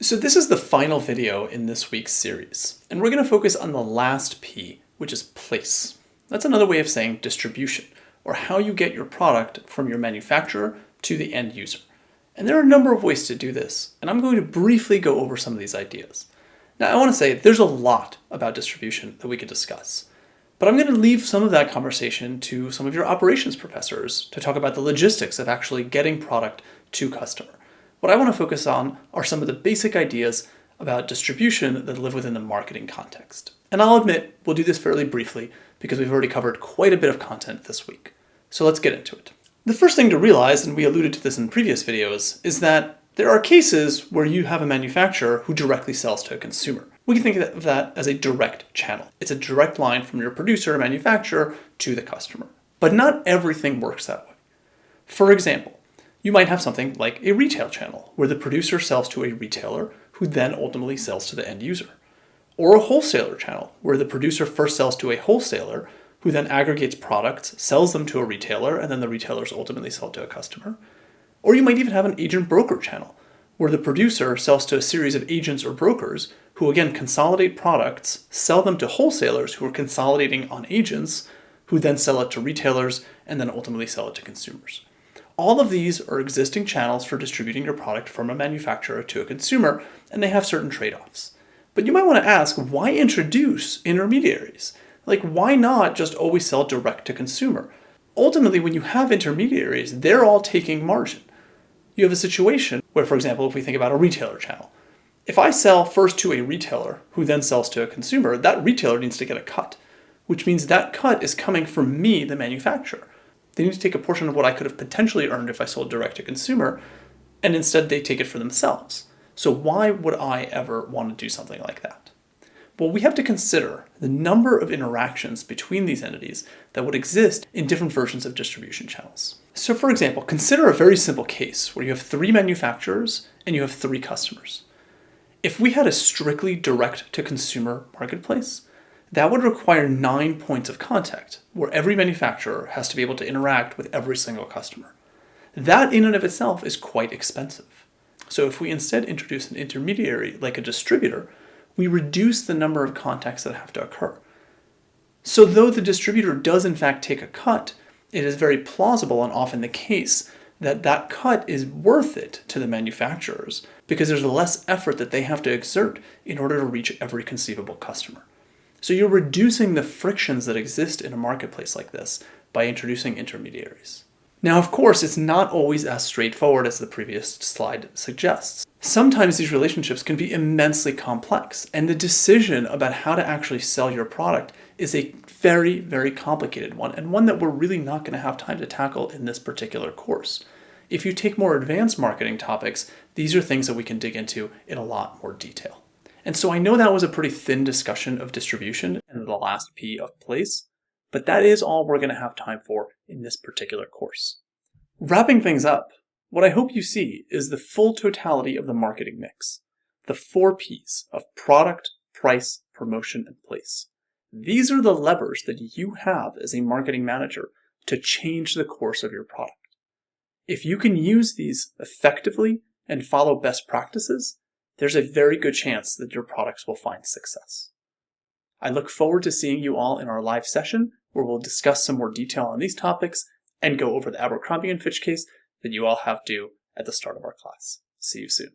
So this is the final video in this week's series, and we're going to focus on the last P, which is place. That's another way of saying distribution, or how you get your product from your manufacturer to the end user. And there are a number of ways to do this, and I'm going to briefly go over some of these ideas. Now I want to say there's a lot about distribution that we could discuss, but I'm going to leave some of that conversation to some of your operations professors to talk about the logistics of actually getting product to customer. What I want to focus on are some of the basic ideas about distribution that live within the marketing context. And I'll admit, we'll do this fairly briefly because we've already covered quite a bit of content this week. So let's get into it. The first thing to realize, and we alluded to this in previous videos, is that there are cases where you have a manufacturer who directly sells to a consumer. We can think of that as a direct channel. It's a direct line from your producer or manufacturer to the customer. But not everything works that way. For example, you might have something like a retail channel, where the producer sells to a retailer who then ultimately sells to the end user. Or a wholesaler channel, where the producer first sells to a wholesaler who then aggregates products, sells them to a retailer, and then the retailers ultimately sell to a customer. Or you might even have an agent broker channel, where the producer sells to a series of agents or brokers who again consolidate products, sell them to wholesalers who are consolidating on agents, who then sell it to retailers and then ultimately sell it to consumers. All of these are existing channels for distributing your product from a manufacturer to a consumer, and they have certain trade-offs. But you might want to ask, why introduce intermediaries? Like, why not just always sell direct to consumer? Ultimately, when you have intermediaries, they're all taking margin. You have a situation where, for example, if we think about a retailer channel, if I sell first to a retailer who then sells to a consumer, that retailer needs to get a cut, which means that cut is coming from me, the manufacturer. They need to take a portion of what I could have potentially earned if I sold direct to consumer, and instead they take it for themselves. So why would I ever want to do something like that? Well, we have to consider the number of interactions between these entities that would exist in different versions of distribution channels. So for example, consider a very simple case where you have 3 manufacturers and you have 3 customers. If we had a strictly direct-to-consumer marketplace, that would require 9 points of contact, where every manufacturer has to be able to interact with every single customer. That in and of itself is quite expensive. So if we instead introduce an intermediary like a distributor, we reduce the number of contacts that have to occur. So though the distributor does in fact take a cut, it is very plausible and often the case that that cut is worth it to the manufacturers because there's less effort that they have to exert in order to reach every conceivable customer. So you're reducing the frictions that exist in a marketplace like this by introducing intermediaries. Now, of course, it's not always as straightforward as the previous slide suggests. Sometimes these relationships can be immensely complex, and the decision about how to actually sell your product is a very, very complicated one, and one that we're really not going to have time to tackle in this particular course. If you take more advanced marketing topics, these are things that we can dig into in a lot more detail. And so I know that was a pretty thin discussion of distribution and the last P of place, but that is all we're going to have time for in this particular course. Wrapping things up, what I hope you see is the full totality of the marketing mix, the 4 Ps of product, price, promotion, and place. These are the levers that you have as a marketing manager to change the course of your product. If you can use these effectively and follow best practices, there's a very good chance that your products will find success. I look forward to seeing you all in our live session where we'll discuss some more detail on these topics and go over the Abercrombie & Fitch case that you all have due at the start of our class. See you soon.